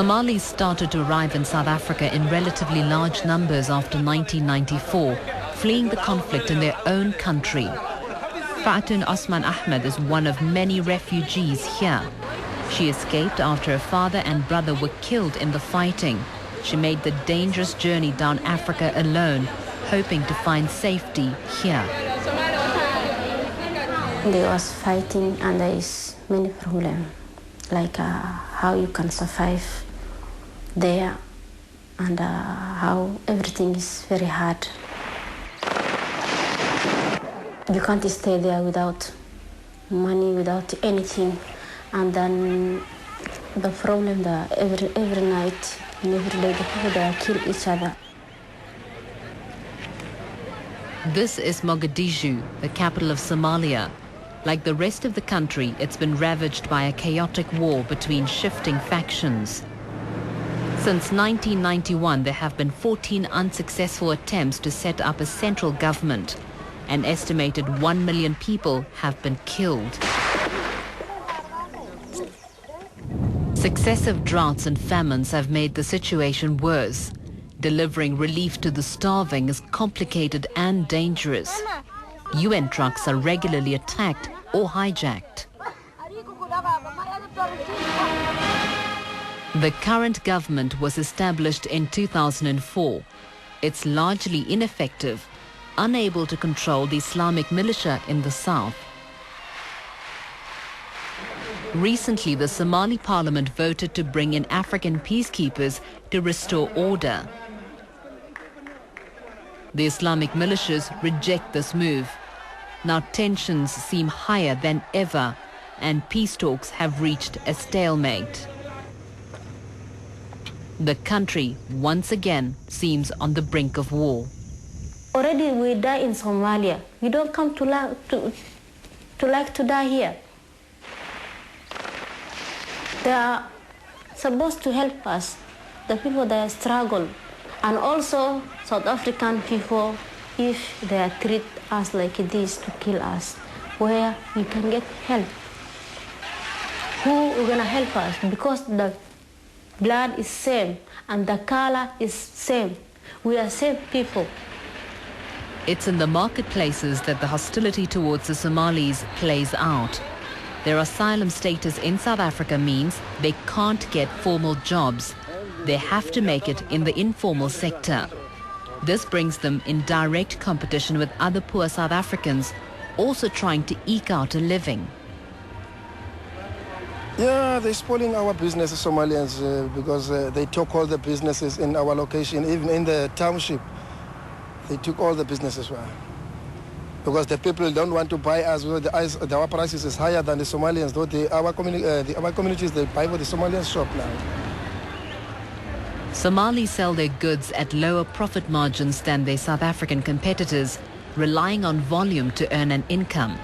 Somalis started to arrive in South Africa in relatively large numbers after 1994, fleeing the conflict in their own country. Fatun Osman Ahmed is one of many refugees here. She escaped after her father and brother were killed in the fighting. She made the dangerous journey down Africa alone, hoping to find safety here. They was fighting and there is many problems, like how you can survive there and how everything is very hard. You can't stay there without money, without anything. And then the problem that every night and every day the people that kill each other. This is Mogadishu, the capital of Somalia. Like the rest of the country, it's been ravaged by a chaotic war between shifting factions. Since 1991, there have been 14 unsuccessful attempts to set up a central government. An estimated 1 million people have been killed. Successive droughts and famines have made the situation worse. Delivering relief to the starving is complicated and dangerous. UN trucks are regularly attacked or hijacked. The current government was established in 2004. It's largely ineffective, unable to control the Islamic militia in the south. Recently, the Somali parliament voted to bring in African peacekeepers to restore order. The Islamic militias reject this move. Now tensions seem higher than ever, and peace talks have reached a stalemate. The country, once again, seems on the brink of war. Already we die in Somalia. We don't come to like to die here. They are supposed to help us, the people that struggle, and also South African people, if they treat us like this to kill us, where we can get help. Who is gonna help us? Because the blood is same and the color is same. We are same people. It's in the marketplaces that the hostility towards the Somalis plays out. Their asylum status in South Africa means they can't get formal jobs. They have to make it in the informal sector. This brings them in direct competition with other poor South Africans, also trying to eke out a living. Yeah, they're spoiling our business, Somalians, because they took all the businesses in our location, even in the township. They took all the businesses. Because the people don't want to buy us, our prices is higher than the Somalians. Though our communities, they buy for the Somalian shop now. Somalis sell their goods at lower profit margins than their South African competitors, relying on volume to earn an income.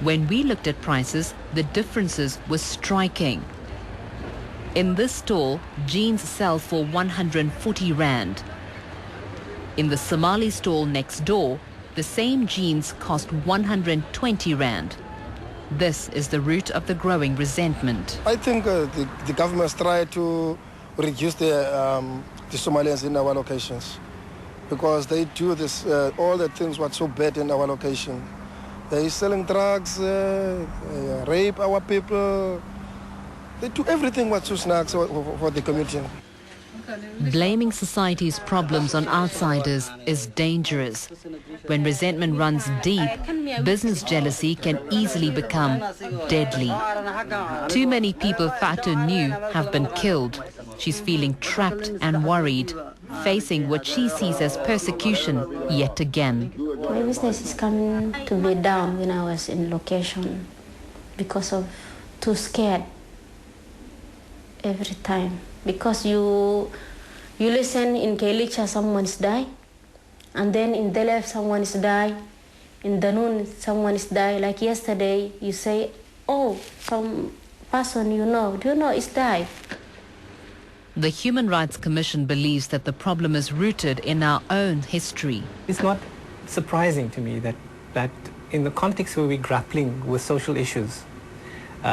When we looked at prices, the differences were striking. In this stall, jeans sell for 140 rand. In the Somali stall next door, the same jeans cost 120 rand. This is the root of the growing resentment. I think the government's tried to reduce the Somalians in our locations because they do this, all the things what's so bad in our location. They're selling drugs, rape our people. They do everything what's so snacks for the community. Blaming society's problems on outsiders is dangerous. When resentment runs deep, business jealousy can easily become deadly. Too many people Fatun knew have been killed. She's feeling trapped and worried, facing what she sees as persecution yet again. My business is coming to be down when I was in location because of too scared every time. Because you listen in Kelicha someone's died, and then in Delef someone's died, in Danun someone's died. Like yesterday you say, oh, some person do you know is died. The Human Rights Commission believes that the problem is rooted in our own history. It's not surprising to me that in the context where we're grappling with social issues,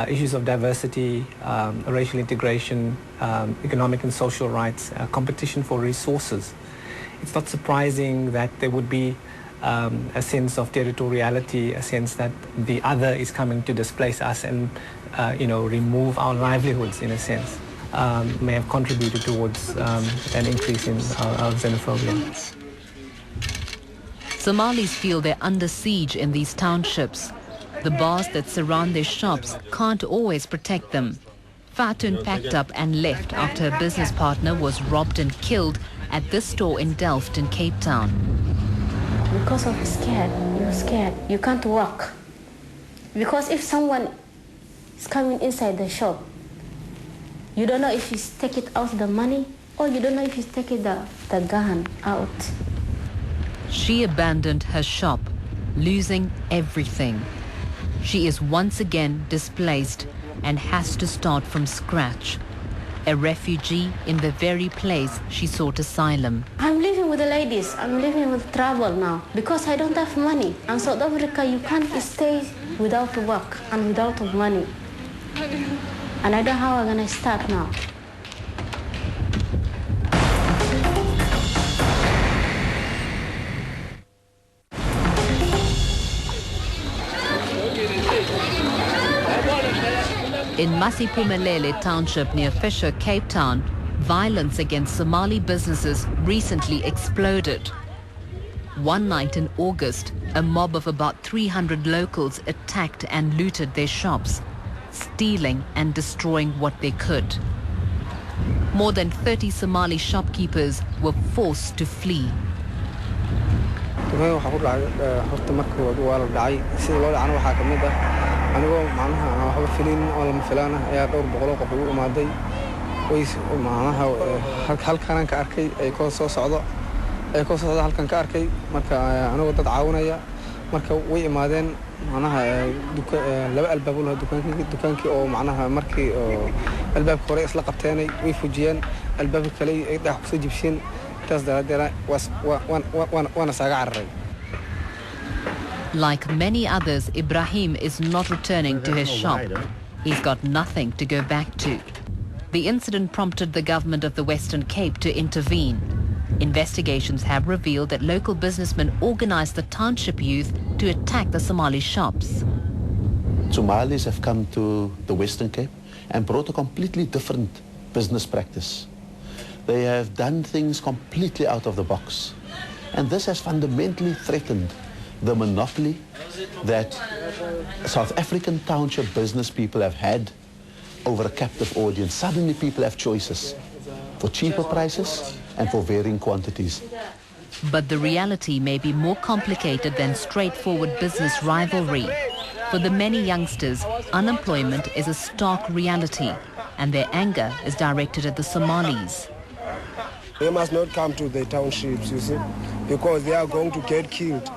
issues of diversity, racial integration, economic and social rights, competition for resources. It's not surprising that there would be a sense of territoriality, a sense that the other is coming to displace us and remove our livelihoods, in a sense, may have contributed towards an increase in our xenophobia. Somalis feel they're under siege in these townships. The bars that surround their shops can't always protect them. Fatun packed up and left after her business partner was robbed and killed at this store in Delft in Cape Town. Because of scared, you're scared. You can't walk. Because if someone is coming inside the shop, you don't know if he's taking out the money or you don't know if he's taking the gun out. She abandoned her shop, losing everything. She is once again displaced and has to start from scratch. A refugee in the very place she sought asylum. I'm living with the ladies. I'm living with trouble now because I don't have money. In South Africa, you can't stay without work and without money. And I don't know how I'm gonna start now. In Masiphumelele township near Fisher, Cape Town, violence against Somali businesses recently exploded. One night in August, a mob of about 300 locals attacked and looted their shops, stealing and destroying what they could. More than 30 Somali shopkeepers were forced to flee. anigoo macnaha waxba filin oo lama filaana ayaa dhowr boqol qof ugu imaaday macnaha halkan ka arkay ay ko soo socdo halkan ka arkay marka anigoo dad caawinaya marka way imaadeen macnaha laba albaab loo dukaankii oo macnaha markii albaabka hore isla qabteenay way fujiyeen albaabka kale ay dhax ku soo jibseen taas daradeena wana saaga cararay. Like many others, Ibrahim is not returning to his shop. He's got nothing to go back to. The incident prompted the government of the Western Cape to intervene. Investigations have revealed that local businessmen organized the township youth to attack the Somali shops. Somalis have come to the Western Cape and brought a completely different business practice. They have done things completely out of the box. And this has fundamentally threatened the monopoly that South African township business people have had over a captive audience. Suddenly people have choices for cheaper prices and for varying quantities. But the reality may be more complicated than straightforward business rivalry. For the many youngsters, unemployment is a stark reality, and their anger is directed at the Somalis. They must not come to the townships, you see, because they are going to get killed.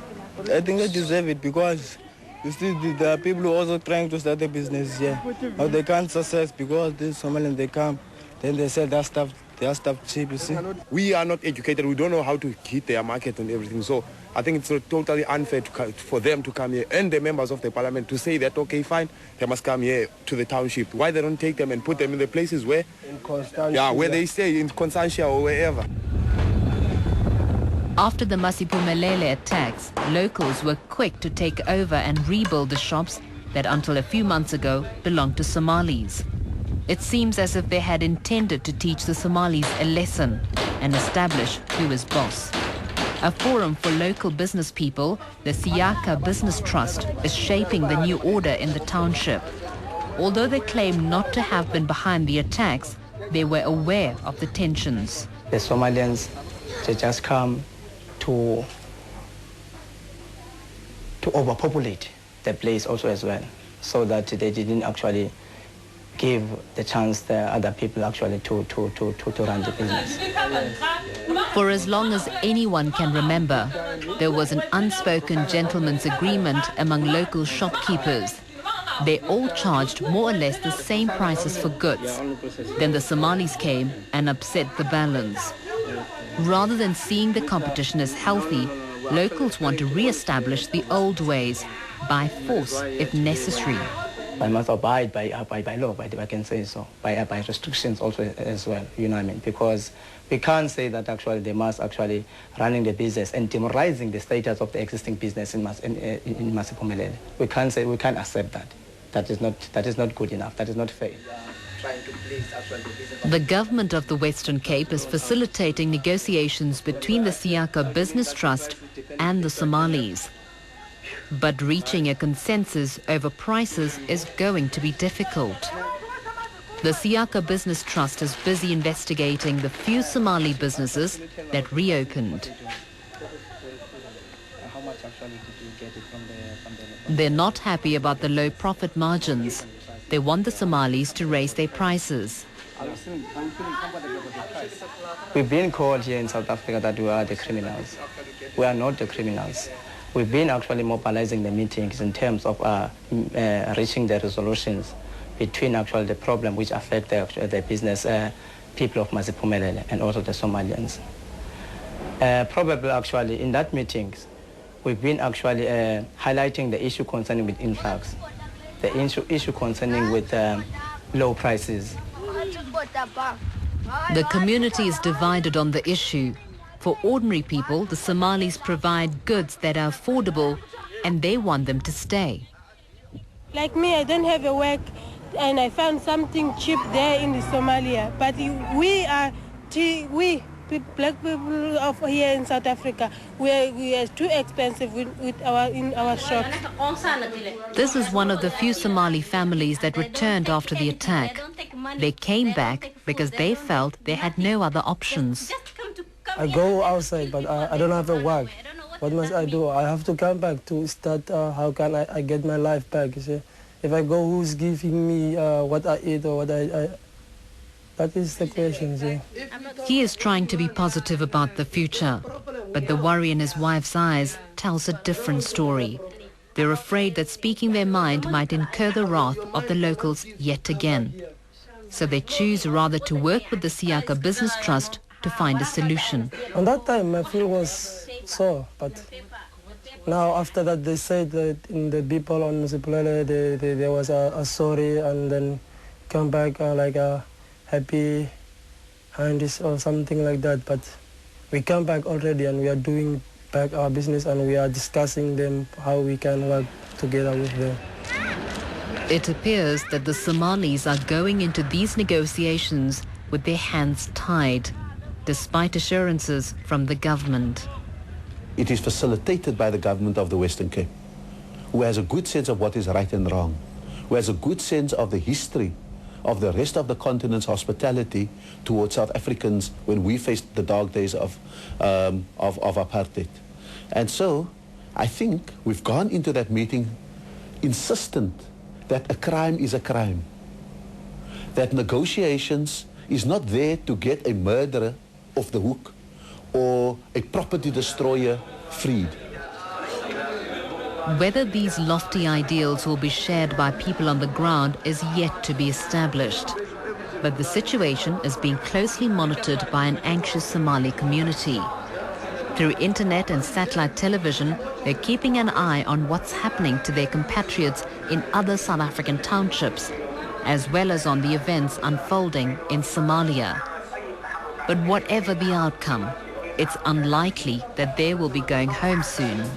I think they deserve it because you see there are people who are also trying to start a business here. But they can't success because these Somalians, they come, then they sell their stuff cheap, you see. We are not educated. We don't know how to hit their market and everything. So I think it's totally unfair for them to come here and the members of the parliament to say that, okay, fine, they must come here to the township. Why they don't take them and put them in the places where, where they stay, in Constantia or wherever. After the Masiphumelele attacks, locals were quick to take over and rebuild the shops that until a few months ago belonged to Somalis. It seems as if they had intended to teach the Somalis a lesson and establish who is boss. A forum for local business people, the Siaka Business Trust, is shaping the new order in the township. Although they claim not to have been behind the attacks, they were aware of the tensions. The Somalians, they just come to overpopulate the place also as well, so that they didn't actually give the chance the other people actually to run the business. For as long as anyone can remember, there was an unspoken gentleman's agreement among local shopkeepers. They all charged more or less the same prices for goods. Then the Somalis came and upset the balance. Rather than seeing the competition as healthy, locals want to re-establish the old ways, by force if necessary. I must abide by law, I can say so, by restrictions also as well, you know what I mean? Because we can't say that actually they must actually running the business and demoralizing the status of the existing business in Masiphumelele. We can't accept that. That is not good enough. That is not fair. The government of the Western Cape is facilitating negotiations between the Siaka Business Trust and the Somalis. But reaching a consensus over prices is going to be difficult. The Siaka Business Trust is busy investigating the few Somali businesses that reopened. They're not happy about the low profit margins. They want the Somalis to raise their prices. We've been called here in South Africa that we are the criminals. We are not the criminals. We've been actually mobilizing the meetings in terms of reaching the resolutions between actually the problem which affect the business people of Masiphumelele and also the Somalians. Probably actually in that meetings, we've been actually highlighting the issue concerning with influx, the issue concerning with low prices. The community is divided on the issue. For ordinary people, the Somalis provide goods that are affordable and they want them to stay. Like me, I don't have a work and I found something cheap there in Somalia. But we black people of here in South Africa, we are too expensive in our shops. This is one of the few Somali families that returned after the attack. They came back because they felt they had no other options. I go outside, but I don't have a work. What must I do? I have to come back to start. How can I get my life back? You see? If I go, who's giving me what I eat or what I that is the question. See? He is trying to be positive about the future, but the worry in his wife's eyes tells a different story. They're afraid that speaking their mind might incur the wrath of the locals yet again. So they choose rather to work with the Siaka Business Trust to find a solution. On that time, my feel was sore, but now after that they said that in the people on Masiphumelele there was a sorry and then come back like a happy hands or something like that. But we come back already and we are doing back our business and we are discussing them how we can work together with them. It appears that the Somalis are going into these negotiations with their hands tied, despite assurances from the government. It is facilitated by the government of the Western Cape, who has a good sense of what is right and wrong, who has a good sense of the history of the rest of the continent's hospitality towards South Africans when we faced the dark days of apartheid. And so I think we've gone into that meeting insistent that a crime is a crime, that negotiations is not there to get a murderer off the hook or a property destroyer freed. Whether these lofty ideals will be shared by people on the ground is yet to be established. But the situation is being closely monitored by an anxious Somali community. Through internet and satellite television, they're keeping an eye on what's happening to their compatriots in other South African townships, as well as on the events unfolding in Somalia. But whatever the outcome, it's unlikely that they will be going home soon.